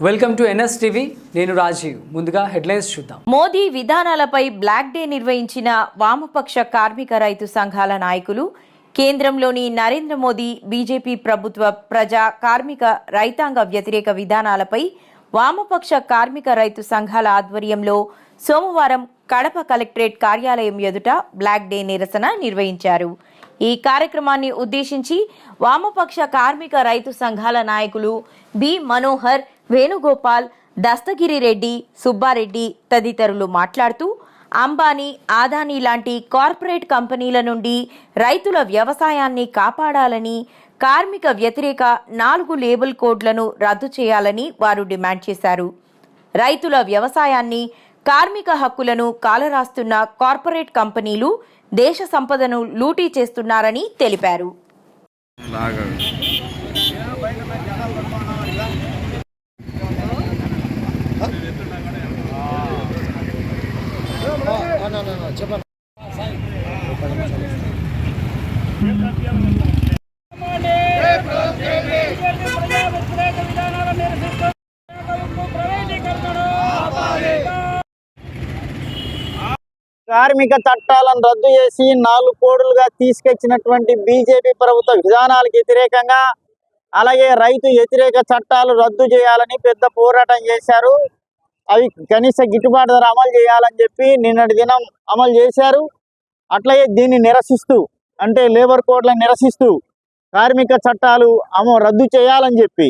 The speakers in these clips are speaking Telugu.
Welcome to NS TV. నేను రాజీవ్. ముందుగా హెడ్లైన్స్ చూద్దాం. మోదీ విధానాలపై బ్లాక్ డే నిర్వహించిన వామపక్ష కార్మిక రైతు సంఘాల నాయకులు, కేంద్రంలోని నరేంద్ర మోదీ బీజేపీ ప్రభుత్వ ప్రజా కార్మిక రైతాంగ వ్యతిరేక విధానాలపై వామపక్ష కార్మిక రైతు సంఘాల ఆధ్వర్యంలో సోమవారం కడప కలెక్టరేట్ కార్యాలయం ఎదుట బ్లాక్ డే నిరసన నిర్వహించారు. ఈ కార్యక్రమాన్ని ఉద్దేశించి వామపక్ష కార్మిక రైతు సంఘాల నాయకులు బి మనోహర్, వేణుగోపాల్, దస్తగిరి రెడ్డి, సుబ్బారెడ్డి తదితరులు మాట్లాడుతూ అంబానీ, ఆదానీ లాంటి కార్పొరేట్ కంపెనీల నుండి రైతుల వ్యవసాయాన్ని కాపాడాలని, కార్మిక వ్యతిరేక 4 లేబుల్ కోడ్లను రద్దు చేయాలని వారు డిమాండ్ చేశారు. రైతుల వ్యవసాయాన్ని, కార్మిక హక్కులను కాలరాస్తున్న కార్పొరేట్ కంపెనీలు దేశ సంపదను లూటీ చేస్తున్నారని తెలిపారు. కార్మిక చట్టాలను రద్దు చేసి 4 కోడులుగా తీసుకొచ్చినటువంటి బీజేపీ ప్రభుత్వ విధానాలకు వ్యతిరేకంగా, అలాగే రైతు వ్యతిరేక చట్టాలు రద్దు చేయాలని పెద్ద పోరాటం చేశారు. అవి కనీస గిట్టుబాటు ధర అమలు చేయాలని చెప్పి నిన్నటి దినం అమలు చేశారు. అట్లాగే దీన్ని నిరసిస్తూ, అంటే లేబర్ కోడ్లను నిరసిస్తూ కార్మిక చట్టాలు రద్దు చేయాలని చెప్పి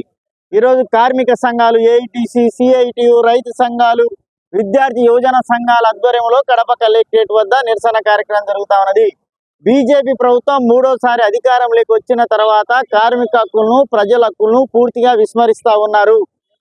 ఈరోజు కార్మిక సంఘాలు, ఏఐటీసీ, సిఐటియు, రైతు సంఘాలు, విద్యార్థి యువజన సంఘాల ఆధ్వర్యంలో కడప కలెక్టరేట్ వద్ద నిరసన కార్యక్రమం జరుగుతా ఉన్నది. బీజేపీ ప్రభుత్వం 3వసారి అధికారంలోకి వచ్చిన తర్వాత కార్మిక హక్కులను, ప్రజల హక్కులను పూర్తిగా విస్మరిస్తా ఉన్నారు.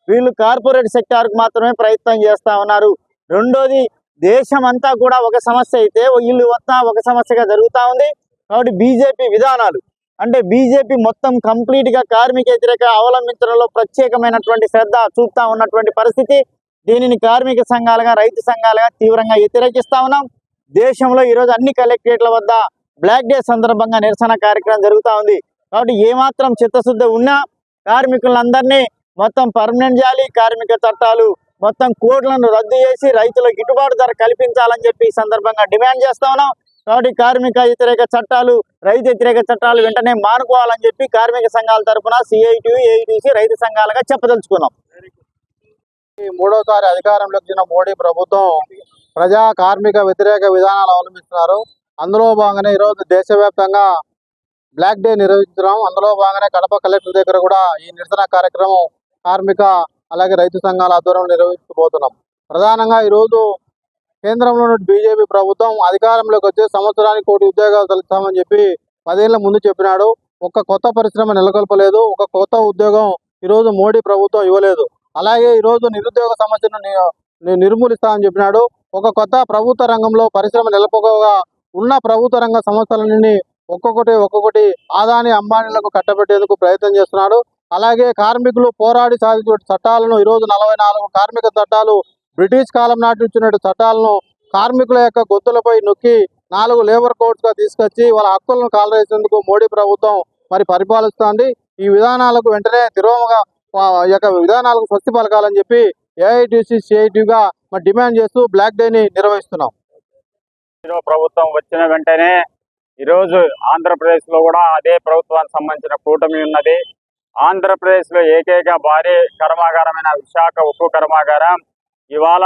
వీళ్ళు కార్పొరేట్ సెక్టార్కు మాత్రమే ప్రయత్నం చేస్తా ఉన్నారు. రెండోది, దేశం అంతా కూడా ఒక సమస్య అయితే వీళ్ళు వద్ద ఒక సమస్యగా జరుగుతూ ఉంది. కాబట్టి బీజేపీ విధానాలు, అంటే బీజేపీ మొత్తం కంప్లీట్గా కార్మిక వ్యతిరేక అవలంబించడంలో ప్రత్యేకమైనటువంటి శ్రద్ధ చూపుతా ఉన్నటువంటి పరిస్థితి. దీనిని కార్మిక సంఘాలుగా, రైతు సంఘాలుగా తీవ్రంగా వ్యతిరేకిస్తా ఉన్నాం. దేశంలో ఈరోజు అన్ని కలెక్టరేట్ల వద్ద బ్లాక్ డే సందర్భంగా నిరసన కార్యక్రమం జరుగుతూ ఉంది. కాబట్టి ఏమాత్రం చిత్తశుద్ధి ఉన్నా కార్మికులందరినీ మొత్తం పర్మనెంట్ చేయాలి, కార్మిక చట్టాలు మొత్తం కోడ్లను రద్దు చేసి రైతులకు గిట్టుబాటు ధర కల్పించాలని చెప్పి ఈ సందర్భంగా డిమాండ్ చేస్తా ఉన్నాం. కాబట్టి కార్మిక వ్యతిరేక చట్టాలు, రైతు వ్యతిరేక చట్టాలు వెంటనే మానుకోవాలని చెప్పి కార్మిక సంఘాల తరఫున సిఐటియు, ఏఐటీసీ, రైతు సంఘాలుగా చెప్పదలుచుకున్నాం. 3వసారి అధికారంలోకి వచ్చిన మోడీ ప్రభుత్వం ప్రజా కార్మిక వ్యతిరేక విధానాలు అవలంబిస్తున్నారు. అందులో భాగంగానే ఈరోజు దేశవ్యాప్తంగా బ్లాక్ డే నిర్వహించడం, అందులో భాగంగానే కడప కలెక్టర్ దగ్గర కూడా ఈ నిరసన కార్యక్రమం కార్మిక అలాగే రైతు సంఘాల ఆధ్వర్యంలో నిర్వహించబోతున్నాం. ప్రధానంగా ఈరోజు కేంద్రంలో బీజేపీ ప్రభుత్వం అధికారంలోకి వచ్చే సంవత్సరానికి 1 కోటి ఉద్యోగాలు తలెత్తామని చెప్పి 10 ఏళ్ల ముందు చెప్పినాడు. ఒక కొత్త పరిశ్రమ నెలకొల్పలేదు, ఒక కొత్త ఉద్యోగం ఈరోజు మోడీ ప్రభుత్వం ఇవ్వలేదు. అలాగే ఈరోజు నిరుద్యోగ సమస్యను నిర్మూలిస్తామని చెప్పినాడు. ఒక కొత్త ప్రభుత్వ రంగంలో పరిశ్రమ నెలకొల్పగా ఉన్న ప్రభుత్వ రంగ సంస్థలన్నీ ఒక్కొక్కటి ఆదాని, అంబానీలకు కట్టబెట్టేందుకు ప్రయత్నం చేస్తున్నాడు. అలాగే కార్మికులు పోరాడి సాధించిన చట్టాలను, ఈరోజు 44 కార్మిక చట్టాలు బ్రిటిష్ కాలం నాటి ఇచ్చిన చట్టాలను కార్మికుల యొక్క గొంతులపై నొక్కి 4 లేబర్ కోడ్స్గా తీసుకొచ్చి వాళ్ళ హక్కులను కాలరేసేందుకు మోడీ ప్రభుత్వం పరిపాలిస్తోంది. ఈ విధానాలకు వెంటనే తిరోగమగా యొక్క విధానాలకు స్వస్తి పలకాలని చెప్పి ఏఐటీసీ, సిఐటిగా డిమాండ్ చేస్తూ బ్లాక్ డేని నిర్వహిస్తున్నాం. ప్రభుత్వం వచ్చిన వెంటనే ఈరోజు ఆంధ్రప్రదేశ్ లో కూడా అదే ప్రభుత్వానికి సంబంధించిన కూటమి ఉన్నది. ఆంధ్రప్రదేశ్ లో ఏకైక భారీ కర్మాగారమైన విశాఖ ఉక్కు కర్మాగారం ఇవాళ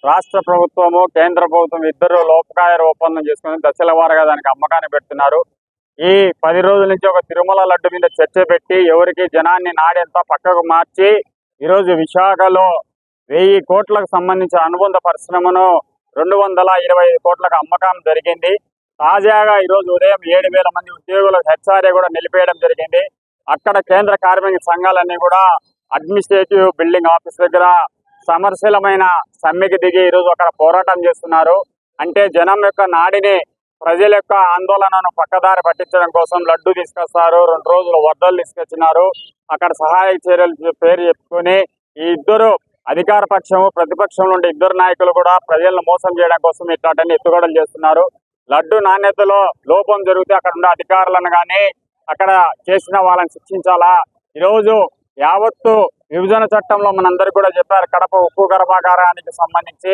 రాష్ట్ర ప్రభుత్వము, కేంద్ర ప్రభుత్వం ఇద్దరు లోపకాయ ఒప్పందం చేసుకుని దశల వారీగా దానికి అమ్మకాన్ని పెడుతున్నారు. ఈ 10 రోజుల నుంచి ఒక తిరుమల లడ్డు మీద చర్చ పెట్టి ఎవరికి జనాన్ని నాడెంతా పక్కకు మార్చి ఈరోజు విశాఖలో 1000 కోట్లకు సంబంధించిన అనుబంధ పరిశ్రమను 225 కోట్లకు అమ్మకం జరిగింది. తాజాగా ఈరోజు ఉదయం 7,000 మంది ఉద్యోగులకు హెచ్ఆర్ఏ కూడా నిలిపేయడం జరిగింది. అక్కడ కేంద్ర కార్మిక సంఘాలన్నీ కూడా అడ్మినిస్ట్రేటివ్ బిల్డింగ్ ఆఫీస్ దగ్గర సమరశీలమైన సమ్మెకి దిగి ఈరోజు అక్కడ పోరాటం చేస్తున్నారు. అంటే జనం యొక్క నాడిని, ప్రజల యొక్క ఆందోళనను పక్కదారి పట్టించడం కోసం లడ్డు తీసుకొస్తారు, 2 రోజులు వద్దలు తీసుకొచ్చినారు. అక్కడ సహాయక చర్యలు పేరు చెప్పుకొని ఈ ఇద్దరు అధికార పక్షము, ప్రతిపక్షం నుండి ఇద్దరు నాయకులు కూడా ప్రజలను మోసం చేయడం కోసం ఇట్లాంటి ఎత్తుగడలు చేస్తున్నారు. లడ్డు నాణ్యతలో లోపం జరిగితే అక్కడ ఉండే అధికారులను కానీ అక్కడ చేసిన వాళ్ళని శిక్షించాలా. ఈరోజు యావత్తు విభజన చట్టంలో మనందరికీ కూడా చెప్పారు, కడప ఉక్కు కర్మాగారానికి సంబంధించి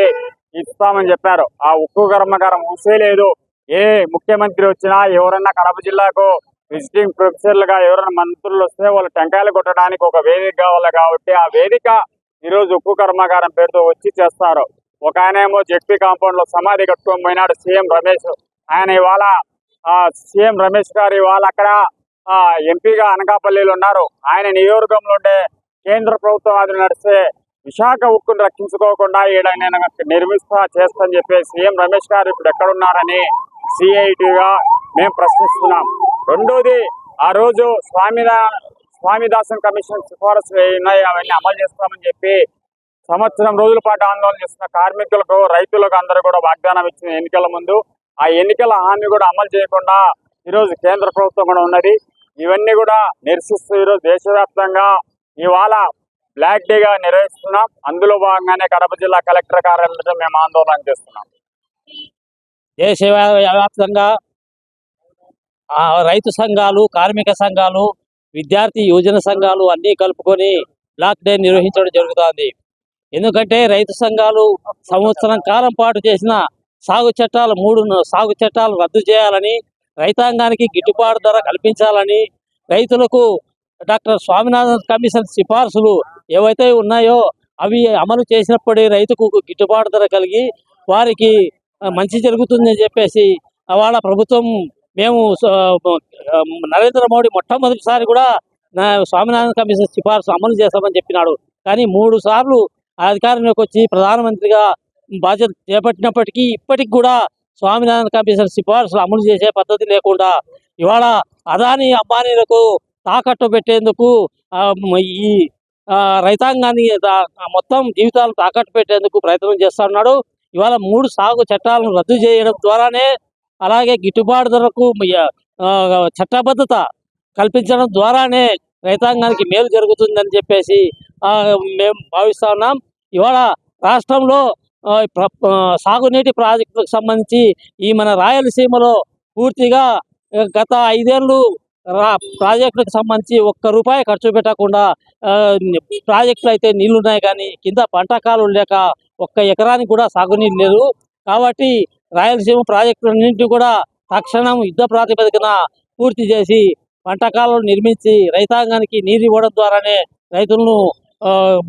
ఇస్తామని చెప్పారు. ఆ ఉక్కు కర్మాగారం ఊసేలేదు. ఏ ముఖ్యమంత్రి వచ్చినా ఎవరన్నా కడప జిల్లాకు విజిటింగ్ ప్రొఫెసర్లుగా ఎవరైనా మంత్రులు వస్తే వాళ్ళు టెంకాయలు కొట్టడానికి ఒక వేదిక కావాలి కాబట్టి ఆ వేదిక ఈరోజు ఉక్కు కర్మాగారం పేరుతో వచ్చి చేస్తారు. ఒక ఆయనేమో జెడ్పీ కాంపౌండ్ లో సమాధి కట్టుకొని పోయినాడు సీఎం రమేష్. ఆయన ఇవాళ సీఎం రమేష్ గారు ఇవాళ అక్కడ ఎంపీగా అనకాపల్లిలో ఉన్నారు. ఆయన నియోజకవర్గంలో ఉండే కేంద్ర ప్రభుత్వం అది నడిస్తే విశాఖ ఉక్కును రక్షించుకోకుండా ఈడ నేను చేస్తని చెప్పి సీఎం రమేష్ గారు ఇప్పుడు ఎక్కడున్నారని సిఐటిగా మేము ప్రశ్నిస్తున్నాం. రెండోది, ఆ రోజు స్వామిదాసన్ కమిషన్ సిఫారసులు ఉన్నాయి, అవన్నీ అమలు చేస్తామని చెప్పి సంవత్సరం రోజుల పాటు ఆందోళన చేస్తున్న కార్మికులకు, రైతులకు అందరూ కూడా వాగ్దానం ఇచ్చిన ఎన్నికల ముందు ఆ ఎన్నికల హామీ కూడా అమలు చేయకుండా ఈరోజు కేంద్ర ప్రభుత్వం కూడా ఉన్నది. ఇవన్నీ కూడా నిరసిస్తూ ఈరోజు దేశవ్యాప్తంగా ఇవాళ బ్లాక్ డేగా నిర్వహిస్తున్నాం. అందులో భాగంగానే కడప జిల్లా కలెక్టర్ కార్యాలయంలో మేము ఆందోళన చేస్తున్నాం. దేశవ్యాప్తంగా రైతు సంఘాలు, కార్మిక సంఘాలు, విద్యార్థి యువజన సంఘాలు అన్నీ కలుపుకొని బ్లాక్ డే నిర్వహించడం జరుగుతుంది. ఎందుకంటే రైతు సంఘాలు సంవత్సరం కాలం పాటు చేసిన సాగు చట్టాలు 3 సాగు చట్టాలు రద్దు చేయాలని, రైతాంగానికి గిట్టుబాటు ధర కల్పించాలని, రైతులకు డాక్టర్ స్వామినాథన్ కమిషన్ సిఫార్సులు ఏవైతే ఉన్నాయో అవి అమలు చేసినప్పుడే రైతుకు గిట్టుబాటు ధర కలిగి వారికి మంచి జరుగుతుందని చెప్పేసి వాళ్ళ ప్రభుత్వం మేము నరేంద్ర మోడీ మొట్టమొదటిసారి కూడా స్వామినాథన్ కమిషన్ సిఫార్సు అమలు చేస్తామని చెప్పినాడు. కానీ 3 సార్లు అధికారంలోకి వచ్చి ప్రధానమంత్రిగా బాధ్యత చేపట్టినప్పటికీ ఇప్పటికి కూడా స్వామినాథన్ కమిషన్ సిఫార్సులు అమలు చేసే పద్ధతి లేకుండా ఇవాళ అదానీ అంబానీలకు తాకట్టు పెట్టేందుకు ఈ రైతాంగాన్ని మొత్తం జీవితాలు తాకట్టు పెట్టేందుకు ప్రయత్నం చేస్తా ఉన్నాడు. ఇవాళ 3 సాగు చట్టాలను రద్దు చేయడం ద్వారానే, అలాగే గిట్టుబాటు ధరకు చట్టబద్ధత కల్పించడం ద్వారానే రైతాంగానికి మేలు జరుగుతుందని చెప్పేసి మేము భావిస్తా ఉన్నాం. ఇవాళ రాష్ట్రంలో సాగునీటి ప్రాజెక్టులకు సంబంధించి ఈ మన రాయలసీమలో పూర్తిగా గత 5 ఏళ్ళు ప్రాజెక్టులకు సంబంధించి ₹1 ఖర్చు పెట్టకుండా ప్రాజెక్టులు అయితే నీళ్లున్నాయి, కానీ కింద పంట కాలువలు లేక 1 ఎకరానికి కూడా సాగునీరు లేదు. కాబట్టి రాయలసీమ ప్రాజెక్టులన్నింటినీ కూడా తక్షణం యుద్ధ ప్రాతిపదికన పూర్తి చేసి పంట కాలువలు నిర్మించి రైతాంగానికి నీరు ఇవ్వడం ద్వారానే రైతులను